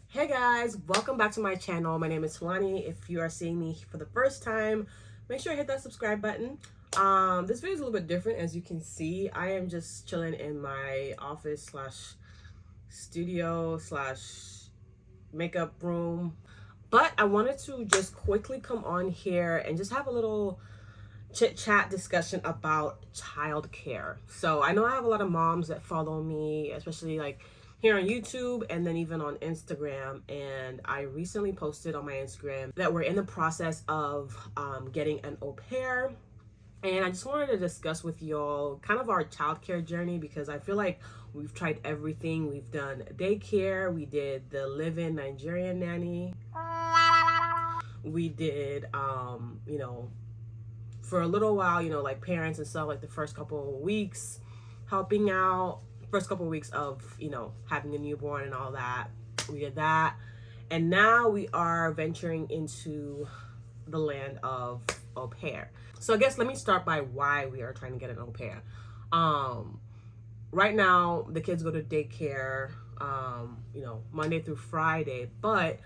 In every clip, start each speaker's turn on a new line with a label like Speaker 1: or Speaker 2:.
Speaker 1: Hey guys, welcome back to my channel. My name is Talani. If you are seeing me for the first time, make sure to hit that subscribe button. This video is a little bit different. As you can see, I am just chilling in my office slash studio slash makeup room. But I wanted to just quickly come on here and just have a little chit chat discussion about childcare. So I know I have a lot of moms that follow me, especially like here on YouTube and then even on Instagram. And I recently posted on my Instagram that we're in the process of getting an au pair. And I just wanted to discuss with y'all kind of our childcare journey because I feel like we've tried everything. We've done daycare, we did the live-in Nigerian nanny, we did, for a little while, like parents and stuff, like the first couple of weeks helping out, first couple of weeks of, having a newborn and all that. We did that. And now we are venturing into the land of au pair. So I guess let me start by why we are trying to get an au pair. Right now, the kids go to daycare, Monday through Friday. But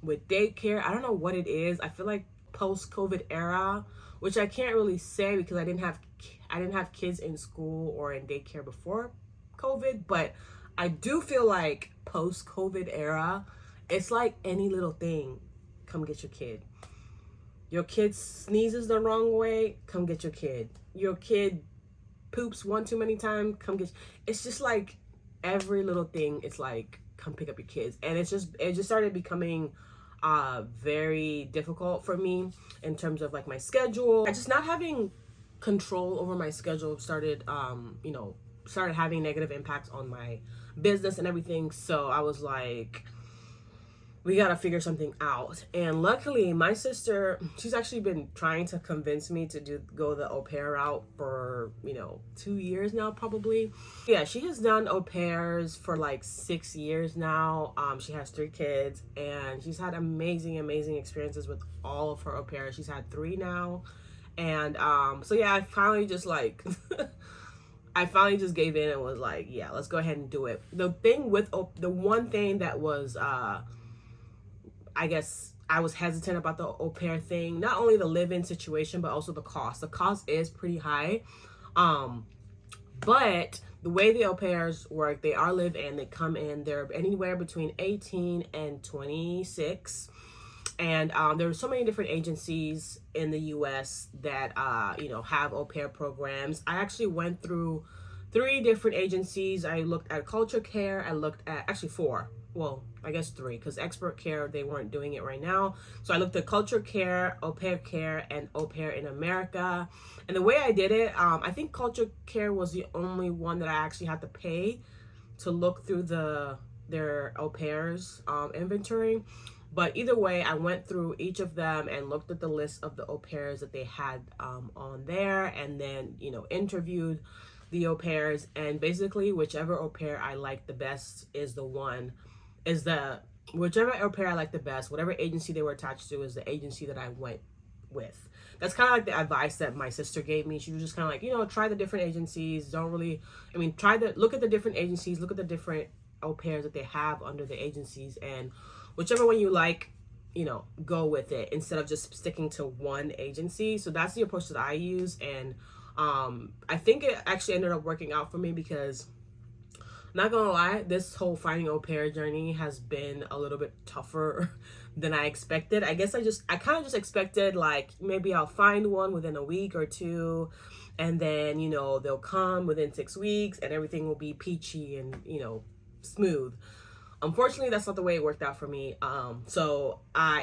Speaker 1: with daycare, I don't know what it is. I feel like post-COVID era, which I can't really say because I didn't have kids in school or in daycare before COVID, but I do feel like post-COVID era, it's like any little thing, come get your kid. Your kid sneezes the wrong way, come get your kid. Your kid poops one too many times, come get. It's just like every little thing. It's like come pick up your kids, and it just started becoming very difficult for me in terms of like my schedule. I just not having control over my schedule started having negative impacts on my business and everything. So I was like, we gotta figure something out. And luckily my sister, she's actually been trying to convince me to go the au pair route for 2 years now, probably. Yeah, she has done au pairs for like 6 years now. She has 3 kids and she's had amazing experiences with all of her au pairs. She's had 3 now. And so yeah, I finally just like I finally just gave in and was like, yeah, let's go ahead and do it. The one thing that was I guess I was hesitant about the au pair thing, not only the live-in situation, but also the cost. The cost is pretty high. But the way the au pairs work, they are live-in, they come in, they're anywhere between 18 and 26. And there's so many different agencies in the US that, have au pair programs. I actually went through 3 different agencies. I looked at Culture Care. I looked at, actually 4. Well, I guess 3, because Expert Care, they weren't doing it right now. So I looked at Culture Care, Aupair Care, and Au Pair in America. And the way I did it, I think Culture Care was the only one that I actually had to pay to look through their au pairs inventory. But either way, I went through each of them and looked at the list of the au pairs that they had on there, and then, interviewed the au pairs. And basically, whichever au pair I liked the best whichever au pair I liked the best, whatever agency they were attached to is the agency that I went with. That's kind of like the advice that my sister gave me. She was just kind of like, try the different agencies. Look at the different agencies, look at the different au pairs that they have under the agencies, and whichever one you like, go with it instead of just sticking to one agency. So that's the approach that I use. And I think it actually ended up working out for me because, not gonna lie, this whole finding au pair journey has been a little bit tougher than I expected. I guess I kind of just expected like maybe I'll find one within a week or 2, and then they'll come within 6 weeks and everything will be peachy and smooth. Unfortunately, that's not the way it worked out for me. So I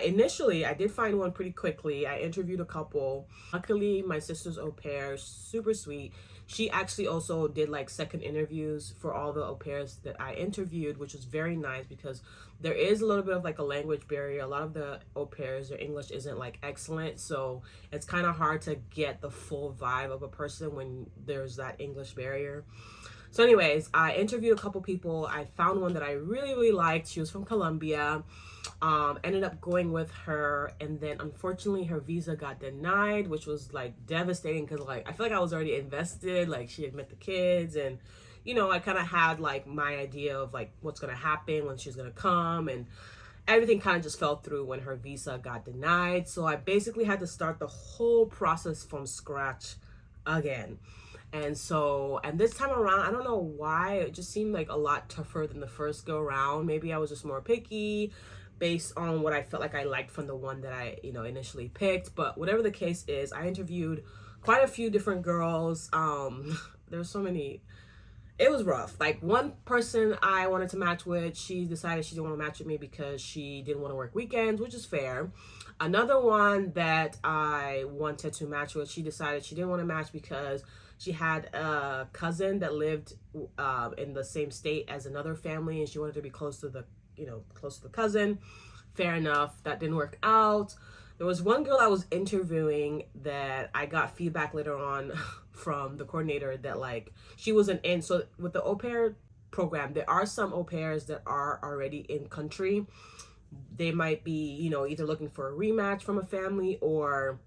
Speaker 1: did find one pretty quickly. I interviewed a couple. Luckily, my sister's au pair, super sweet. She actually also did like second interviews for all the au pairs that I interviewed, which was very nice because there is a little bit of like a language barrier. A lot of the au pairs, their English isn't like excellent. So it's kind of hard to get the full vibe of a person when there's that English barrier. So anyways, I interviewed a couple people. I found one that I really liked. She was from Colombia. Ended up going with her, and then unfortunately her visa got denied, which was like devastating because like I feel like I was already invested. Like she had met the kids and I kind of had like my idea of like what's going to happen when she's going to come, and everything kind of just fell through when her visa got denied. So I basically had to start the whole process from scratch again. And this time around, I don't know why, it just seemed like a lot tougher than the first go around. Maybe I was just more picky based on what I felt like I liked from the one that I, initially picked. But whatever the case is, I interviewed quite a few different girls. There's so many. It was rough. Like, one person I wanted to match with, she decided she didn't want to match with me because she didn't want to work weekends, which is fair. Another one that I wanted to match with, she decided she didn't want to match because she had a cousin that lived in the same state as another family, and she wanted to be close to the cousin. Fair enough. That didn't work out. There was one girl I was interviewing that I got feedback later on from the coordinator that, like, she wasn't in. So with the Aupair program, there are some au pairs that are already in country. They might be, either looking for a rematch from a family, or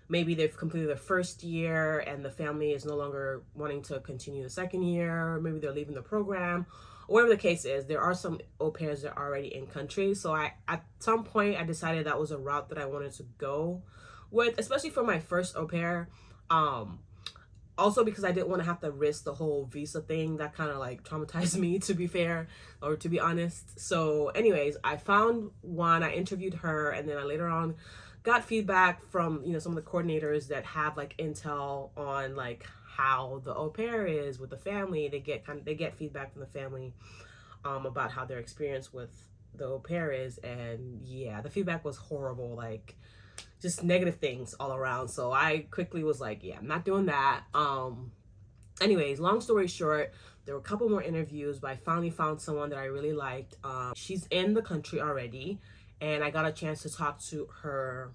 Speaker 1: maybe they've completed their first year and the family is no longer wanting to continue the second year. Maybe they're leaving the program. Whatever the case is, there are some au pairs that are already in country. So at some point, I decided that was a route that I wanted to go with, especially for my first au pair. Also because I didn't want to have to risk the whole visa thing. That kind of like traumatized me, to be fair, or to be honest. So anyways, I found one, I interviewed her, and then I later on got feedback from, some of the coordinators that have like intel on like how the au pair is with the family. They get feedback from the family about how their experience with the au pair is, and yeah, the feedback was horrible, like just negative things all around. So I quickly was like, yeah, I'm not doing that. Anyways, long story short, there were a couple more interviews, but I finally found someone that I really liked. She's in the country already, and I got a chance to talk to her,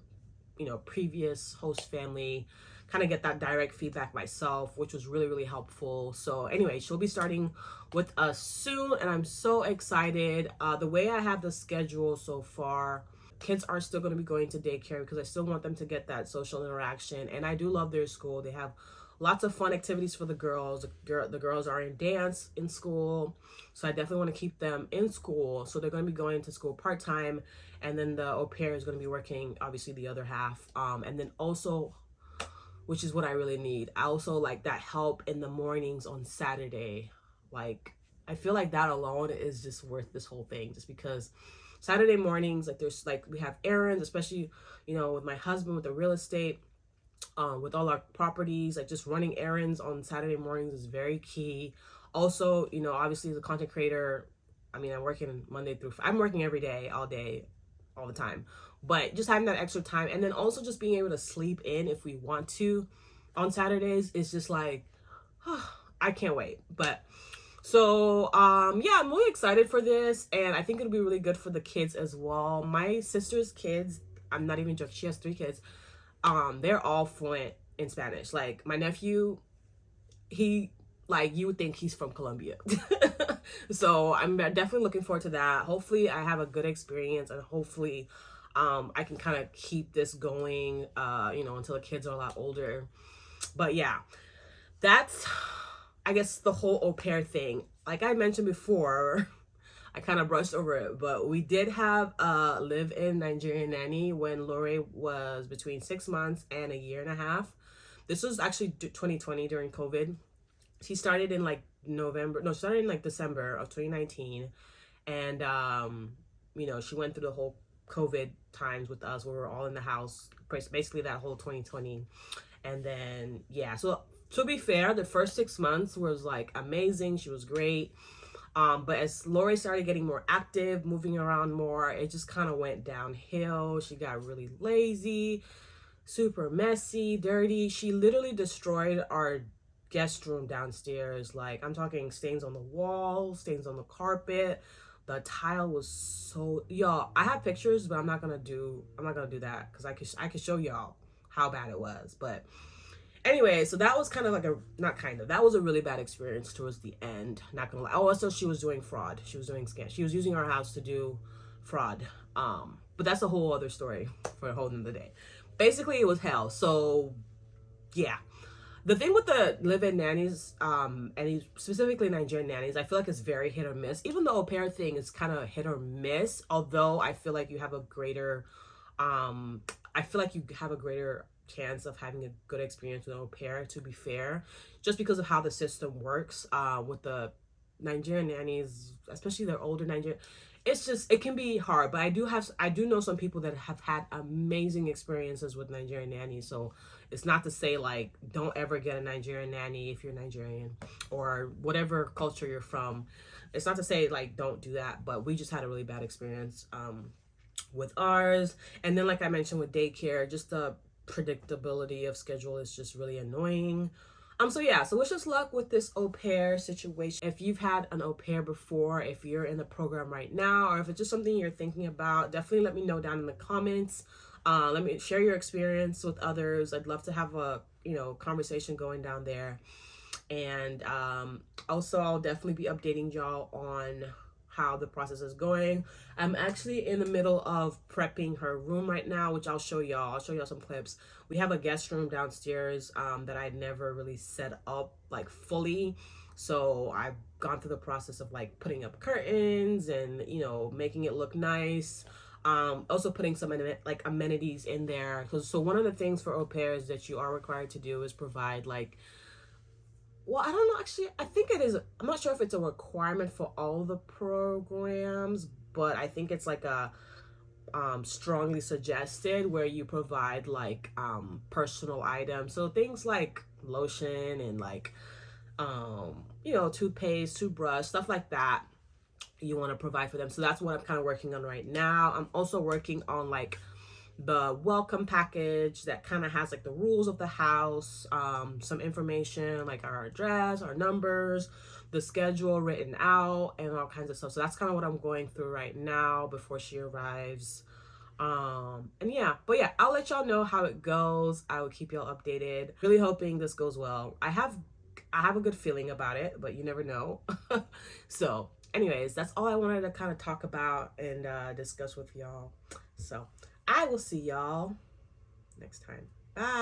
Speaker 1: previous host family, kind of get that direct feedback myself, which was really, really helpful. So anyway, she'll be starting with us soon, and I'm so excited. The way I have the schedule so far, kids are still going to be going to daycare because I still want them to get that social interaction, and I do love their school. They have lots of fun activities for the girls. The girls are in dance in school, so I definitely want to keep them in school. So they're going to be going to school part-time, and then the au pair is going to be working obviously the other half. And then also, which is what I really need, I also like that help in the mornings on Saturday. Like, I feel like that alone is just worth this whole thing, just because Saturday mornings, like, there's like, we have errands, especially with my husband with the real estate, with all our properties, like just running errands on Saturday mornings is very key. Also, obviously as a content creator, I'm working I'm working every day, all day, all the time. But just having that extra time, and then also just being able to sleep in if we want to on Saturdays, is just like, I can't wait. But so yeah, I'm really excited for this, and I think it'll be really good for the kids as well. My sister's kids, I'm not even joking, she has 3 kids. They're all fluent in Spanish. Like, my nephew, he, like, you would think he's from Colombia. So I'm definitely looking forward to that. Hopefully I have a good experience, and hopefully I can kind of keep this going until the kids are a lot older. But yeah, that's, I guess, the whole au pair thing. Like I mentioned before, I kind of brushed over it, but we did have a live-in Nigerian nanny when Lori was between 6 months and a year and a half. This was actually 2020 during COVID. She started in like December of 2019. And, she went through the whole COVID times with us where we were all in the house, basically that whole 2020. And then, yeah, so to be fair, the first 6 months was like amazing. She was great. But as Lori started getting more active, moving around more, it just kind of went downhill. She got really lazy, super messy, dirty. She literally destroyed our guest room downstairs. Like, I'm talking stains on the wall, stains on the carpet. The tile was so, y'all, I have pictures, but I'm not gonna do that because I could show y'all how bad it was. But anyway, so that was kind of like that was a really bad experience towards the end, not gonna lie. Oh, also she was doing fraud. She was doing scam. She was using our house to do fraud. But that's a whole other story for a whole nother day. Basically, it was hell. So yeah, The thing with the live-in nannies, and specifically Nigerian nannies, I feel like it's very hit or miss. Even the au pair thing is kind of hit or miss. Although I feel like you have a greater, um, I feel like you have a greater chance of having a good experience with an au pair. To be fair, just because of how the system works, with the Nigerian nannies, especially the older Nigerian, it's just it can be hard. But I do know some people that have had amazing experiences with Nigerian nannies. So it's not to say like don't ever get a Nigerian nanny if you're Nigerian or whatever culture you're from. It's not to say like don't do that, but we just had a really bad experience with ours. And then like I mentioned with daycare, just the predictability of schedule is just really annoying. So yeah, so wish us luck with this au pair situation. If you've had an au pair before, if you're in the program right now, or if it's just something you're thinking about, definitely let me know down in the comments. Let me share your experience with others. I'd love to have a conversation going down there. And also I'll definitely be updating y'all on how the process is going. I'm actually in the middle of prepping her room right now, which I'll show y'all. I'll show y'all some clips. We have a guest room downstairs that I never really set up like fully. So I've gone through the process of like putting up curtains and making it look nice. Also putting some like amenities in there. So one of the things for au pairs that you are required to do is provide like, well, I don't know. Actually, I think it is. I'm not sure if it's a requirement for all the programs, but I think it's like a strongly suggested where you provide like personal items. So things like lotion and like toothpaste, toothbrush, stuff like that. You want to provide for them. So that's what I'm kind of working on right now. I'm also working on like the welcome package that kind of has like the rules of the house, some information like our address, our numbers, the schedule written out, and all kinds of stuff. So that's kind of what I'm going through right now before she arrives. And yeah, but yeah, I'll let y'all know how it goes. I will keep y'all updated. Really hoping this goes well. I have a good feeling about it, but you never know. So anyways, that's all I wanted to kind of talk about and discuss with y'all. So I will see y'all next time. Bye.